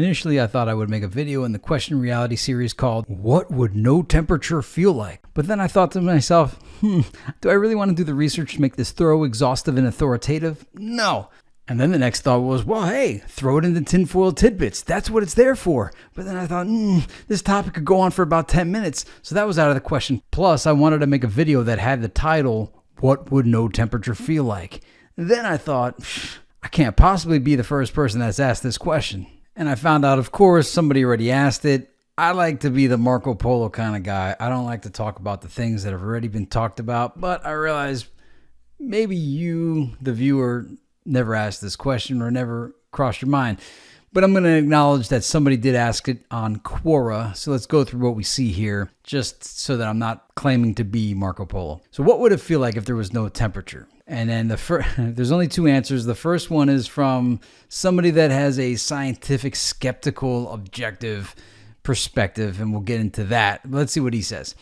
Initially, I thought I would make a video in the question reality series called What Would No Temperature Feel Like? But then I thought to myself, do I really want to do the research to make this thorough, exhaustive, and authoritative? No. And then the next thought was, well, hey, throw it into tinfoil tidbits. That's what it's there for. But then I thought, this topic could go on for about 10 minutes. So that was out of the question. Plus, I wanted to make a video that had the title, What Would No Temperature Feel Like? And then I thought, I can't possibly be the first person that's asked this question. And I found out, of course, somebody already asked it. I like to be the Marco Polo kind of guy. I don't like to talk about the things that have already been talked about. But I realized maybe you, the viewer, never asked this question or never crossed your mind. But I'm going to acknowledge that somebody did ask it on Quora. So let's go through what we see here, just so that I'm not claiming to be Marco Polo. So what would it feel like if there was no temperature? And then there's only two answers. The first one is from somebody that has a scientific, skeptical, objective perspective, and we'll get into that. Let's see what he says.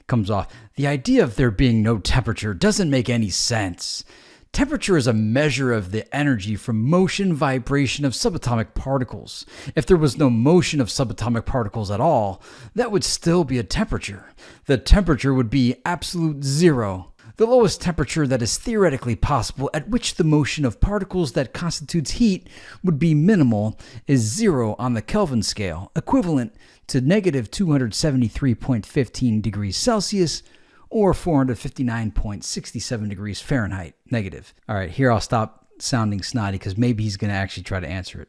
Comes off. The idea of there being no temperature doesn't make any sense. Temperature is a measure of the energy from motion vibration of subatomic particles. If there was no motion of subatomic particles at all, that would still be a temperature. The temperature would be absolute zero. The lowest temperature that is theoretically possible at which the motion of particles that constitutes heat would be minimal is 0 on the Kelvin scale, equivalent to negative 273.15 degrees Celsius, or 459.67 degrees Fahrenheit, negative. All right, here I'll stop sounding snotty because maybe he's going to actually try to answer it.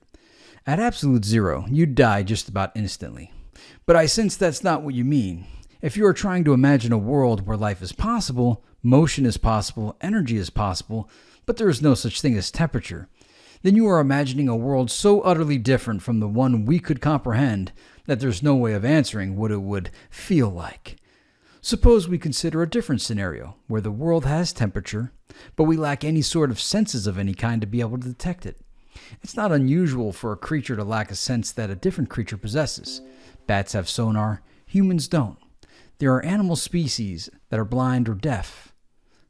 At absolute zero, you'd die just about instantly. But I sense that's not what you mean. If you are trying to imagine a world where life is possible, motion is possible, energy is possible, but there is no such thing as temperature, then you are imagining a world so utterly different from the one we could comprehend that there's no way of answering what it would feel like. Suppose we consider a different scenario where the world has temperature, but we lack any sort of senses of any kind to be able to detect it. It's not unusual for a creature to lack a sense that a different creature possesses. Bats have sonar, humans don't. There are animal species that are blind or deaf.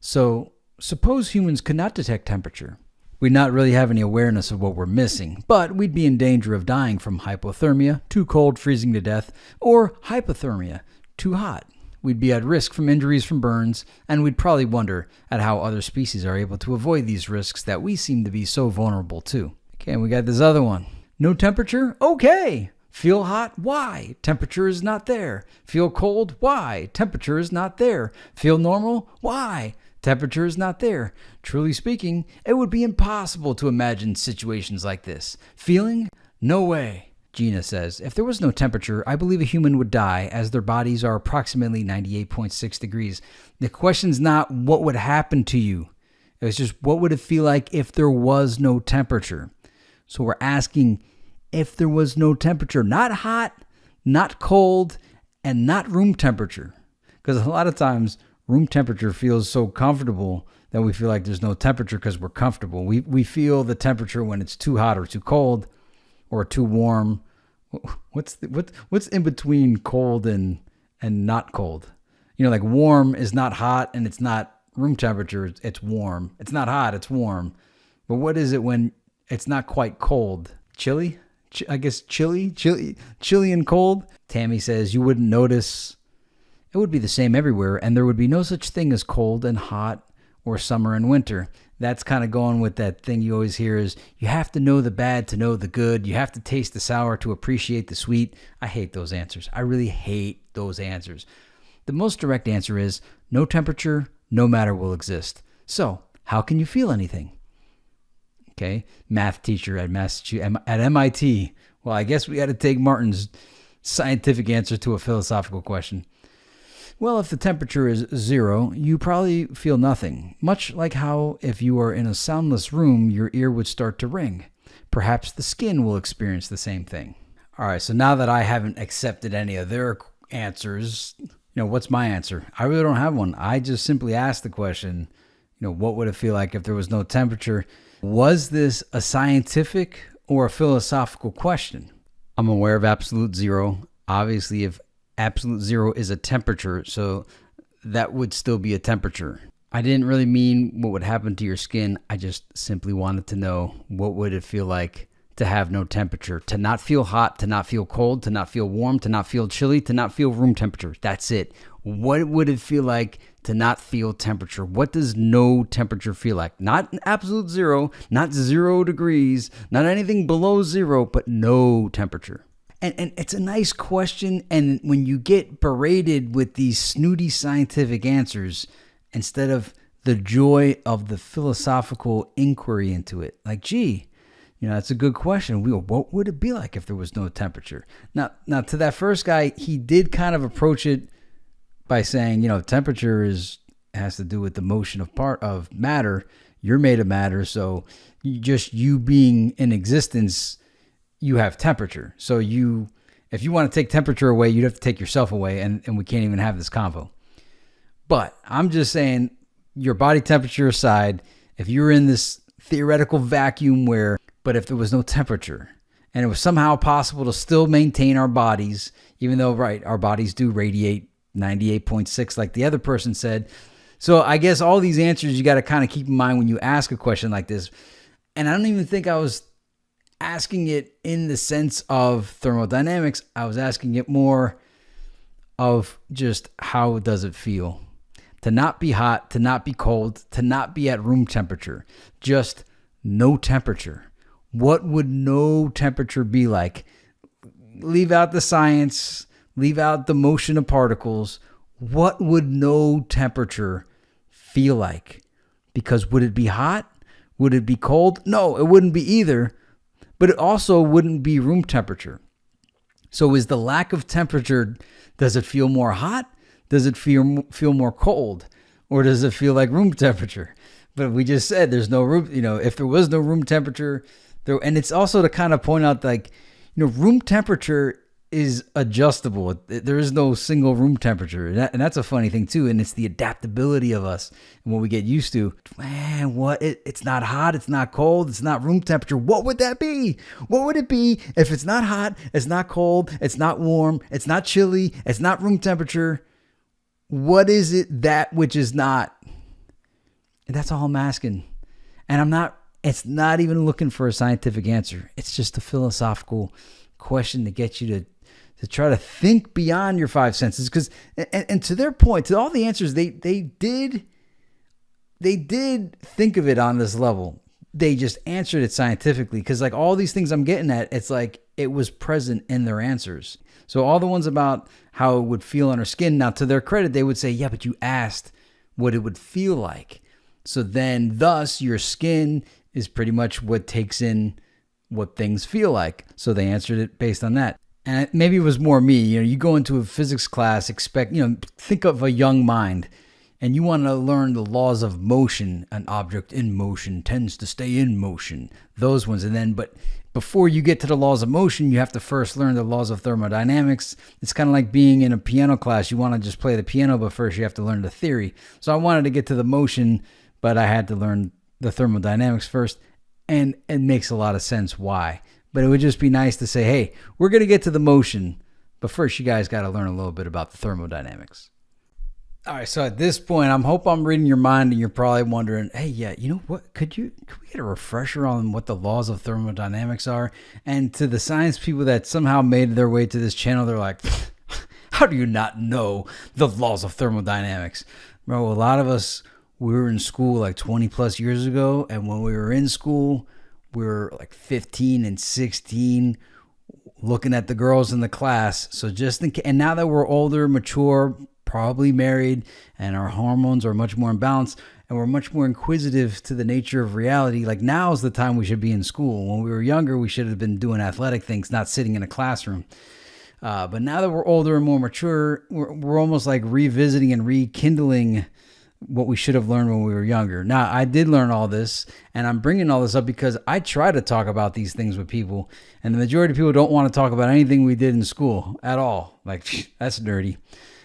So, suppose humans could not detect temperature. We'd not really have any awareness of what we're missing, but we'd be in danger of dying from hypothermia, too cold, freezing to death, or hypothermia, too hot. We'd be at risk from injuries from burns, and we'd probably wonder at how other species are able to avoid these risks that we seem to be so vulnerable to. Okay, and we got this other one. No temperature? Okay. Feel hot? Why? Temperature is not there. Feel cold? Why? Temperature is not there. Feel normal? Why? Temperature is not there. Truly speaking, it would be impossible to imagine situations like this. Feeling? No way. Gina says, if there was no temperature, I believe a human would die, as their bodies are approximately 98.6 degrees. The question's not what would happen to you. It's just what would it feel like if there was no temperature. So we're asking if there was no temperature, not hot, not cold, and not room temperature. Because a lot of times room temperature feels so comfortable that we feel like there's no temperature because we're comfortable. We feel the temperature when it's too hot or too cold or too warm. What's in between cold and not cold? You know, like warm is not hot and it's not room temperature, it's warm. It's not hot, it's warm. But what is it when it's not quite cold? Chilly? I guess chilly and cold. Tammy says you wouldn't notice. It would be the same everywhere, and there would be no such thing as cold and hot or summer and winter. That's kind of going with that thing you always hear is you have to know the bad to know the good. You have to taste the sour to appreciate the sweet. I hate those answers. I really hate those answers. The most direct answer is no temperature, no matter will exist. So how can you feel anything? Okay, math teacher at MIT. Well, I guess we got to take Martin's scientific answer to a philosophical question. Well, if the temperature is 0, you probably feel nothing. Much like how if you are in a soundless room, your ear would start to ring. Perhaps the skin will experience the same thing. All right, so now that I haven't accepted any of their answers, what's my answer? I really don't have one. I just simply asked the question, what would it feel like if there was no temperature? Was this a scientific or a philosophical question? I'm aware of absolute zero. Obviously, if absolute zero is a temperature, so that would still be a temperature. I didn't really mean what would happen to your skin. I just simply wanted to know what would it feel like to have no temperature, to not feel hot, to not feel cold, to not feel warm, to not feel chilly, to not feel room temperature. That's it. What would it feel like to not feel temperature? What does no temperature feel like? Not absolute zero, not 0 degrees, not anything below zero, but no temperature. And it's a nice question. And when you get berated with these snooty scientific answers, instead of the joy of the philosophical inquiry into it, like, gee, that's a good question. What would it be like if there was no temperature? Now, to that first guy, he did kind of approach it by saying, temperature has to do with the motion of matter. You're made of matter, so you being in existence, you have temperature. So if you want to take temperature away, you'd have to take yourself away, and we can't even have this convo. But I'm just saying, your body temperature aside, if you're in this theoretical vacuum but if there was no temperature and it was somehow possible to still maintain our bodies, even though, right, our bodies do radiate 98.6 like the other person said. So I guess all these answers you got to kind of keep in mind when you ask a question like this. And I don't even think I was asking it in the sense of thermodynamics. I was asking it more of just how does it feel to not be hot, to not be cold, to not be at room temperature, just no temperature. What would no temperature be like? Leave out the science, leave out the motion of particles. What would no temperature feel like? Because would it be hot? Would it be cold? No, it wouldn't be either, but it also wouldn't be room temperature. So is the lack of temperature, does it feel more hot? Does it feel more cold? Or does it feel like room temperature? But we just said there's no room, if there was no room temperature, and it's also to kind of point out, like, room temperature is adjustable. There is no single room temperature. And that's a funny thing too. And it's the adaptability of us and what we get used to. Man, it's not hot. It's not cold. It's not room temperature. What would that be? What would it be if it's not hot? It's not cold. It's not warm. It's not chilly. It's not room temperature. What is it that which is not? And that's all I'm asking. And it's not even looking for a scientific answer. It's just a philosophical question to get you to try to think beyond your five senses. Because, and to their point, to all the answers, they did think of it on this level. They just answered it scientifically. Because like all these things I'm getting at, it's like it was present in their answers. So all the ones about how it would feel on our skin, now to their credit, they would say, yeah, but you asked what it would feel like. So then thus your skin is pretty much what takes in what things feel like. So they answered it based on that. And maybe it was more me. You go into a physics class, think of a young mind, and you want to learn the laws of motion. An object in motion tends to stay in motion. Those ones. But before you get to the laws of motion, you have to first learn the laws of thermodynamics. It's kind of like being in a piano class. You want to just play the piano, but first you have to learn the theory. So I wanted to get to the motion, but I had to learn the thermodynamics first. And it makes a lot of sense why. But it would just be nice to say, hey, we're going to get to the motion, but first you guys got to learn a little bit about the thermodynamics. All right, so at this point, I hope I'm reading your mind, and you're probably wondering, hey, yeah, you know what? Could we get a refresher on what the laws of thermodynamics are? And to the science people that somehow made their way to this channel, they're like, how do you not know the laws of thermodynamics? Bro, a lot of us, we were in school like 20 plus years ago, and when we were in school, we were like 15 and 16 looking at the girls in the class. So and now that we're older, mature, probably married, and our hormones are much more in balance, and we're much more inquisitive to the nature of reality, like now is the time we should be in school. When we were younger, we should have been doing athletic things, not sitting in a classroom. But now that we're older and more mature, we're almost like revisiting and rekindling what we should have learned when we were younger. Now, I did learn all this, and I'm bringing all this up because I try to talk about these things with people, and the majority of people don't want to talk about anything we did in school at all. Like, that's nerdy.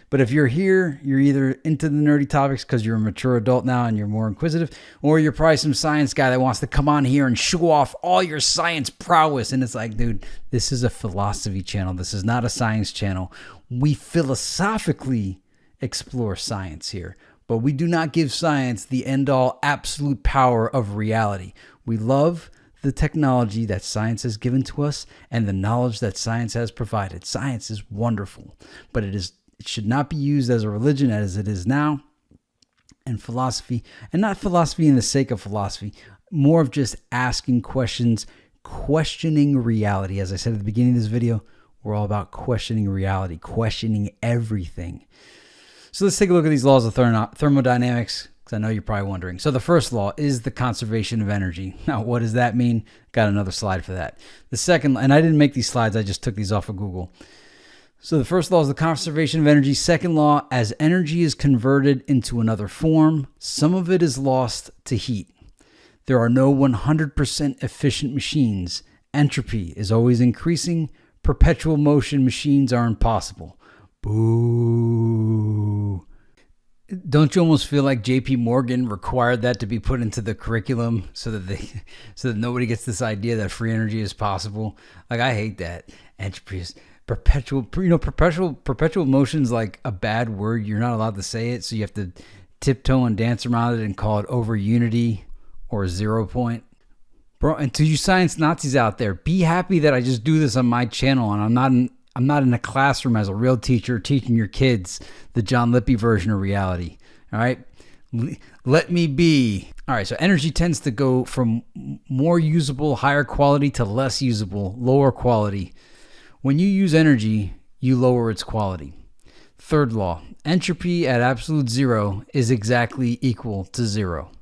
But if you're here, you're either into the nerdy topics because you're a mature adult now and you're more inquisitive, or you're probably some science guy that wants to come on here and show off all your science prowess. And it's like, dude, this is a philosophy channel. This is not a science channel. We philosophically explore science here, but we do not give science the end-all absolute power of reality. We love the technology that science has given to us and the knowledge that science has provided. Science is wonderful, but it should not be used as a religion as it is now, and philosophy, and not philosophy in the sake of philosophy, more of just asking questions, questioning reality. As I said at the beginning of this video, we're all about questioning reality, questioning everything. So let's take a look at these laws of thermodynamics, because I know you're probably wondering. So the first law is the conservation of energy. Now, what does that mean? Got another slide for that. The second, and I didn't make these slides, I just took these off of Google. So the first law is the conservation of energy. Second law, as energy is converted into another form, some of it is lost to heat. There are no 100% efficient machines. Entropy is always increasing. Perpetual motion machines are impossible. Boo. Don't you almost feel like JP Morgan required that to be put into the curriculum so that nobody gets this idea that free energy is possible? Like, I hate that. Entropy is perpetual motion's like a bad word. You're not allowed to say it, so you have to tiptoe and dance around it and call it over unity or 0 point. Bro, and to you science Nazis out there, be happy that I just do this on my channel and I'm not in a classroom as a real teacher teaching your kids the John Lippy version of reality. All right? Let me be. All right, so energy tends to go from more usable, higher quality to less usable, lower quality. When you use energy, you lower its quality. Third law, entropy at absolute zero is exactly equal to zero.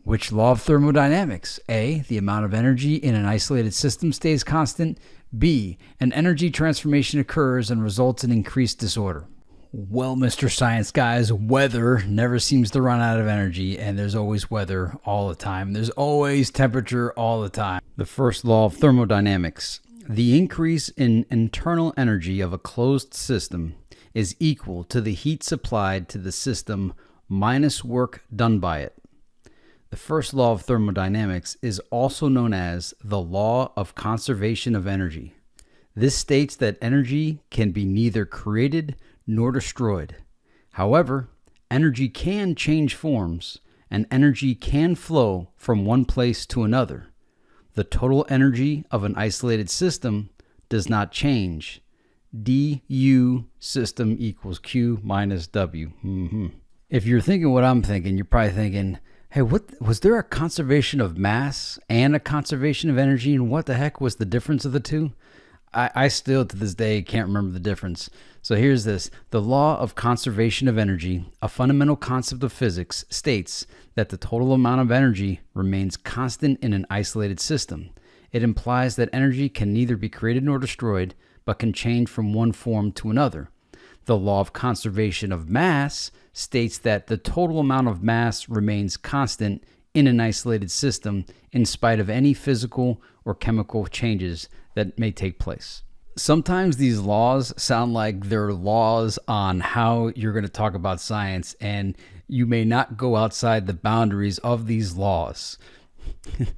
Which law of thermodynamics? A, the amount of energy in an isolated system stays constant. B, an energy transformation occurs and results in increased disorder. Well, Mr. Science guys, weather never seems to run out of energy, and there's always weather all the time. There's always temperature all the time. The first law of thermodynamics. The increase in internal energy of a closed system is equal to the heat supplied to the system minus work done by it. The first law of thermodynamics is also known as the law of conservation of energy. This states that energy can be neither created nor destroyed. However, energy can change forms, and energy can flow from one place to another. The total energy of an isolated system does not change. du system equals Q minus W. If you're thinking what I'm thinking, you're probably thinking, hey, what was there a conservation of mass and a conservation of energy, and what the heck was the difference of the two? I still to this day can't remember the difference. So here's this. The law of conservation of energy, a fundamental concept of physics, states that the total amount of energy remains constant in an isolated system. It implies that energy can neither be created nor destroyed, but can change from one form to another. The law of conservation of mass states that the total amount of mass remains constant in an isolated system in spite of any physical or chemical changes that may take place. Sometimes these laws sound like they're laws on how you're going to talk about science, and you may not go outside the boundaries of these laws.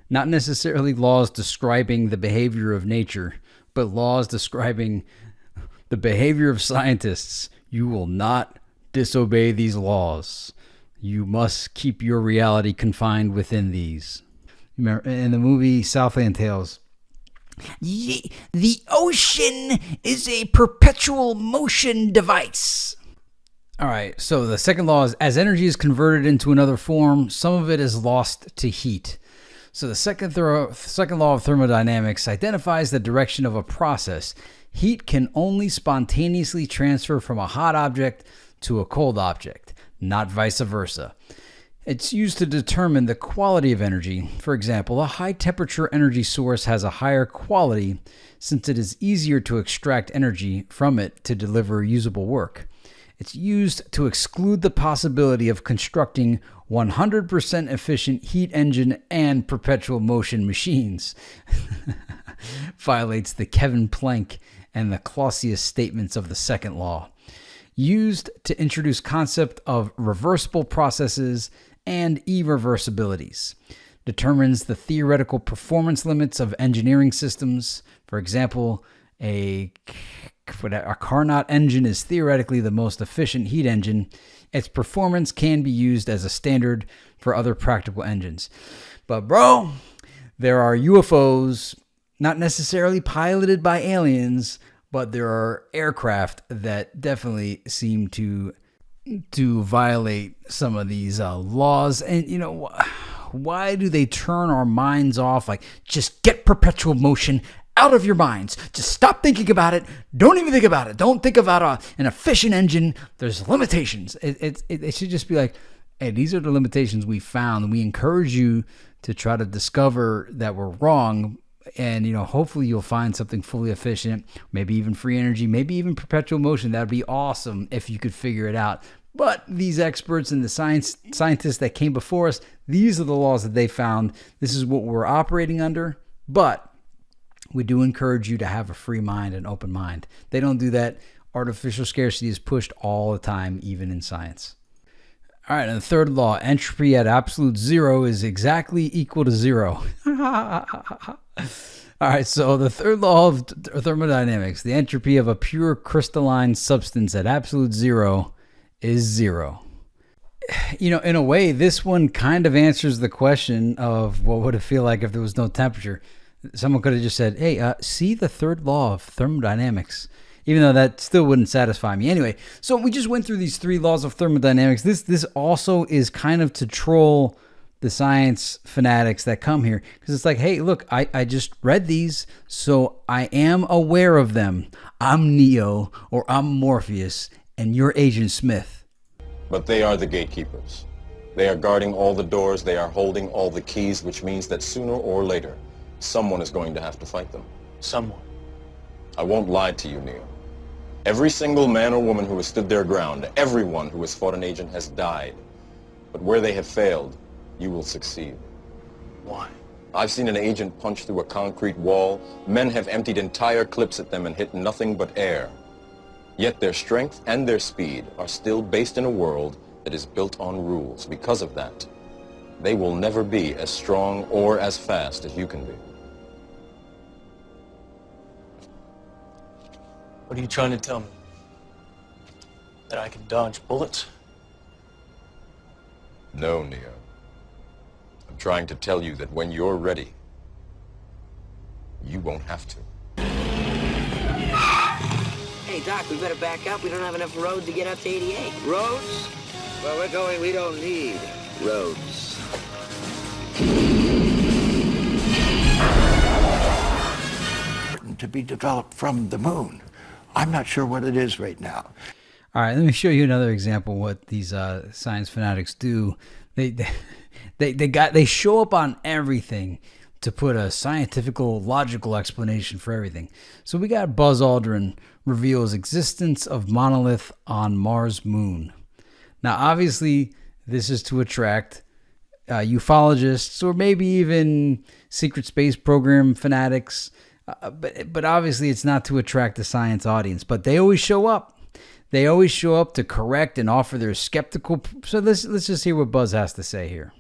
Not necessarily laws describing the behavior of nature, but laws describing the behavior of scientists. You will not disobey these laws. You must keep your reality confined within these. Remember, in the movie Southland Tales, the ocean is a perpetual motion device. All right, so the second law is, as energy is converted into another form, some of it is lost to heat. So the second law of thermodynamics identifies the direction of a process. Heat can only spontaneously transfer from a hot object to a cold object, not vice versa. It's used to determine the quality of energy. For example, a high-temperature energy source has a higher quality since it is easier to extract energy from it to deliver usable work. It's used to exclude the possibility of constructing 100% efficient heat engine and perpetual motion machines. Violates the Kevin Planck and the Clausius statements of the second law. Used to introduce concept of reversible processes and irreversibilities. Determines the theoretical performance limits of engineering systems. For example, a Carnot engine is theoretically the most efficient heat engine. Its performance can be used as a standard for other practical engines. But bro, there are UFOs, not necessarily piloted by aliens, but there are aircraft that definitely seem to violate some of these laws. And, you know, why do they turn our minds off? Like, just get perpetual motion out of your minds. Just stop thinking about it. Don't even think about it. Don't think about an efficient engine. There's limitations. It should just be like, hey, these are the limitations we found. And we encourage you to try to discover that we're wrong. And, you know, hopefully you'll find something fully efficient, maybe even free energy, maybe even perpetual motion. That'd be awesome if you could figure it out. But these experts and the scientists that came before us, these are the laws that they found. This is what we're operating under. But we do encourage you to have a free mind, an open mind. They don't do that. Artificial scarcity is pushed all the time, even in science. All right, and the third law, entropy at absolute zero is exactly equal to zero. All right, so the third law of thermodynamics, the entropy of a pure crystalline substance at absolute zero is zero. You know, in a way, this one kind of answers the question of what would it feel like if there was no temperature. Someone could have just said, hey, see the third law of thermodynamics, even though that still wouldn't satisfy me. Anyway, so we just went through these 3 laws of thermodynamics. This also is kind of to troll the science fanatics that come here, because it's like, hey, look, I just read these, so I am aware of them. I'm Neo, or I'm Morpheus, and you're Agent Smith. But they are the gatekeepers. They are guarding all the doors. They are holding all the keys, which means that sooner or later, someone is going to have to fight them. Someone. I won't lie to you, Neo. Every single man or woman who has stood their ground, everyone who has fought an agent has died. But where they have failed, you will succeed. Why? I've seen an agent punch through a concrete wall. Men have emptied entire clips at them and hit nothing but air. Yet their strength and their speed are still based in a world that is built on rules. Because of that, they will never be as strong or as fast as you can be. What are you trying to tell me? That I can dodge bullets? No, Neo. I'm trying to tell you that when you're ready, you won't have to. Hey, Doc, we better back up. We don't have enough road to get up to 88. Roads? Where we're going, we don't need roads. To be developed from the moon. I'm not sure what it is right now. All right, let me show you another example of what these science fanatics do. They show up on everything to put a scientifical, logical explanation for everything. So we got Buzz Aldrin reveals existence of monolith on Mars moon. Now, obviously, this is to attract ufologists or maybe even secret space program fanatics. But obviously it's not to attract the science audience, but they always show up. They always show up to correct and offer their skeptical. So let's just hear what Buzz has to say here.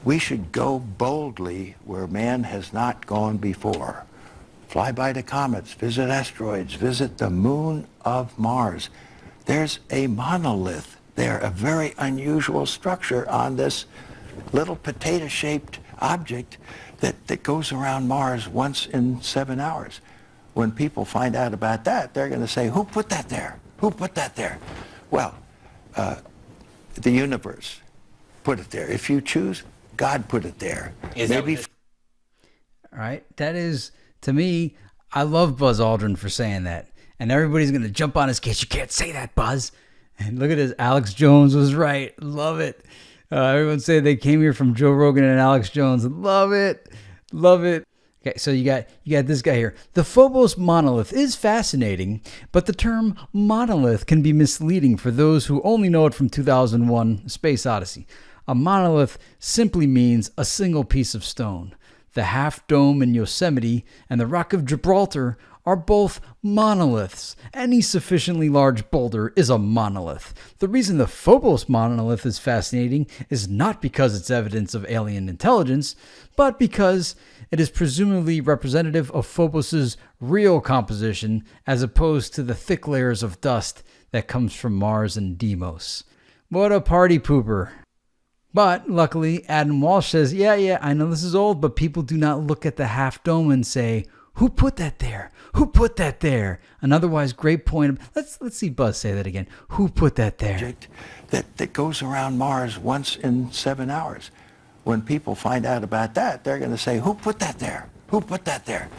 We should go boldly where man has not gone before. Fly by the comets, visit asteroids, visit the moon of Mars. There's a monolith there, a very unusual structure on this little potato-shaped object that goes around Mars once in 7 hours. When people find out about that, they're going to say, who put that there? Who put that there? Well, the universe put it there. If you choose, God put it there. All right, that is, to me, I love Buzz Aldrin for saying that. And everybody's going to jump on his case. You can't say that, Buzz. And look at this. Alex Jones was right. Love it. Everyone said they came here from Joe Rogan and Alex Jones. Love it. Love it. Okay, so you got this guy here. The Phobos Monolith is fascinating, but the term monolith can be misleading for those who only know it from 2001: Space Odyssey. A monolith simply means a single piece of stone. The Half Dome in Yosemite and the Rock of Gibraltar are both monoliths. Any sufficiently large boulder is a monolith. The reason the Phobos monolith is fascinating is not because it's evidence of alien intelligence, but because it is presumably representative of Phobos's real composition as opposed to the thick layers of dust that comes from Mars and Deimos. What a party pooper. But luckily, Adam Walsh says, yeah, I know this is old, but people do not look at the half dome and say, who put that there? Who put that there? An otherwise great point. Let's see Buzz say that again. Who put that there? Object that goes around Mars once in 7 hours. When people find out about that, they're going to say, who put that there? Who put that there?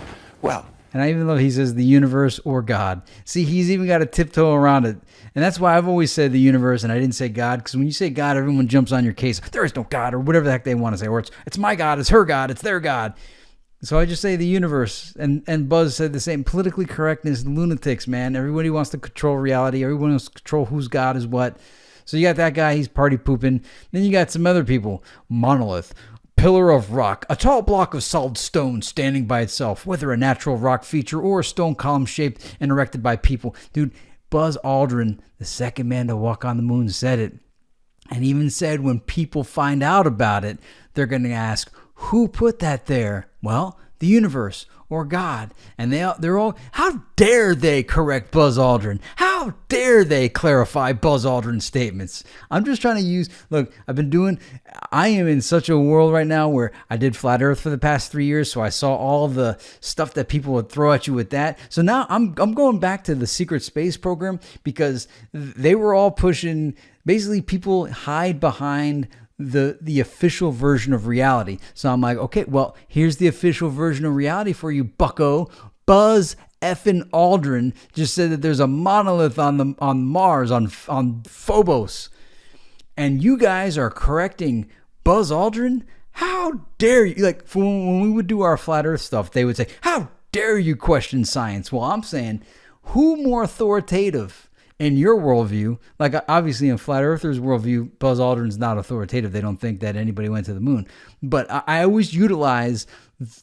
Well, and I even love he says the universe or God. See, he's even got a tiptoe around it. And that's why I've always said the universe, and I didn't say God, because when you say God, everyone jumps on your case. There is no God, or whatever the heck they want to say. Or it's my God, it's her God, it's their God. So I just say the universe. And Buzz said the same. Politically correctness, lunatics, man. Everybody wants to control reality. Everyone wants to control whose God is what. So you got that guy, he's party pooping. Then you got some other people. Monolith. Pillar of rock, a tall block of solid stone standing by itself, whether a natural rock feature or a stone column shaped and erected by people. Dude, Buzz Aldrin, the second man to walk on the moon, said it. And even said when people find out about it, they're going to ask, who put that there? Well, the universe or God. And they're all, how dare they correct Buzz Aldrin? How dare they clarify Buzz Aldrin's statements? I'm just trying to look, I am in such a world right now where I did Flat Earth for the past 3 years, so I saw all the stuff that people would throw at you with that. So now I'm going back to the secret space program because they were all pushing, basically people hide behind the official version of reality. So I'm like, okay, well, here's the official version of reality for you, bucko. Buzz effing Aldrin just said that there's a monolith on Mars, on Phobos. And you guys are correcting Buzz Aldrin? How dare you? Like, when we would do our flat earth stuff, they would say, how dare you question science? Well, I'm saying, who more authoritative in your worldview? Like, obviously in flat earthers' worldview, Buzz Aldrin's not authoritative. They don't think that anybody went to the moon. But I always utilize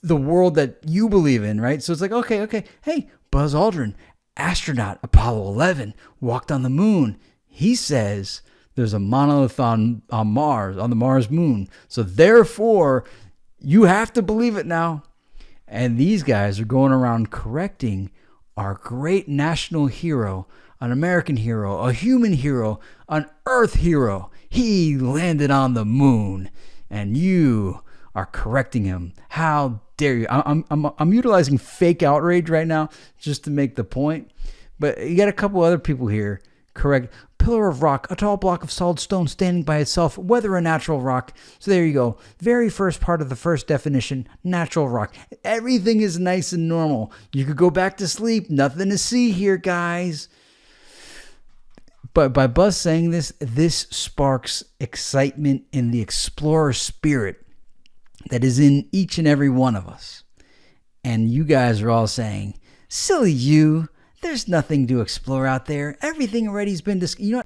the world that you believe in, right? So it's like, okay. Hey, Buzz Aldrin, astronaut, Apollo 11, walked on the moon. He says there's a monolith on Mars, on the Mars moon. So therefore, you have to believe it now. And these guys are going around correcting our great national hero, an American hero, a human hero, an Earth hero. He landed on the moon, and you are correcting him. How dare you? I'm utilizing fake outrage right now just to make the point. But you got a couple other people here. Correct. Pillar of rock, a tall block of solid stone standing by itself, whether a natural rock. So there you go. Very first part of the first definition, natural rock. Everything is nice and normal. You could go back to sleep. Nothing to see here, guys. But by Buzz saying this sparks excitement in the explorer spirit that is in each and every one of us. And you guys are all saying, silly you, there's nothing to explore out there. Everything already's been discussed. You know what?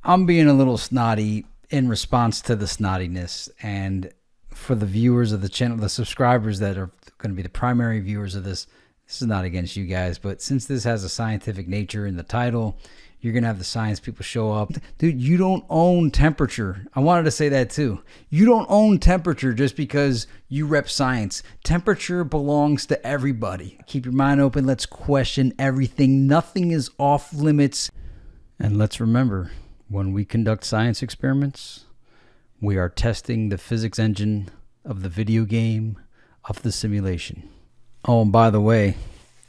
I'm being a little snotty in response to the snottiness. And for the viewers of the channel, the subscribers that are going to be the primary viewers of this is not against you guys, but since this has a scientific nature in the title, you're going to have the science people show up. Dude, you don't own temperature. I wanted to say that too. You don't own temperature just because you rep science. Temperature belongs to everybody. Keep your mind open. Let's question everything. Nothing is off limits. And let's remember, when we conduct science experiments, we are testing the physics engine of the video game, of the simulation. Oh, and by the way,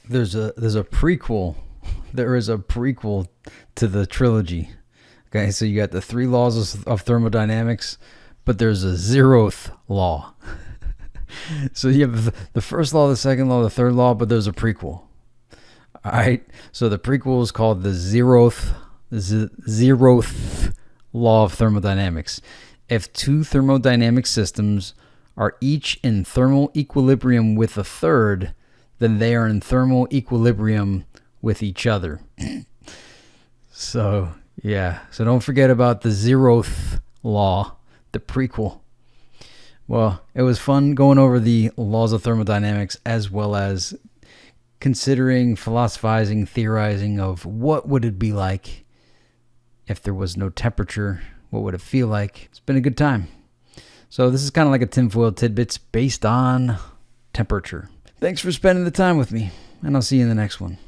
there's a prequel. There is a prequel to the trilogy. Okay, so you got the 3 laws of thermodynamics, but there's a 0th law. So you have the first law, the second law, the third law, but there's a prequel. All right, so the prequel is called the 0th law of thermodynamics. If 2 thermodynamic systems are each in thermal equilibrium with a third, then they are in thermal equilibrium with each other. So, yeah. So don't forget about the 0th law, the prequel. Well, it was fun going over the laws of thermodynamics as well as considering, philosophizing, theorizing of what would it be like if there was no temperature? What would it feel like? It's been a good time. So this is kind of like a tinfoil tidbits based on temperature. Thanks for spending the time with me, and I'll see you in the next one.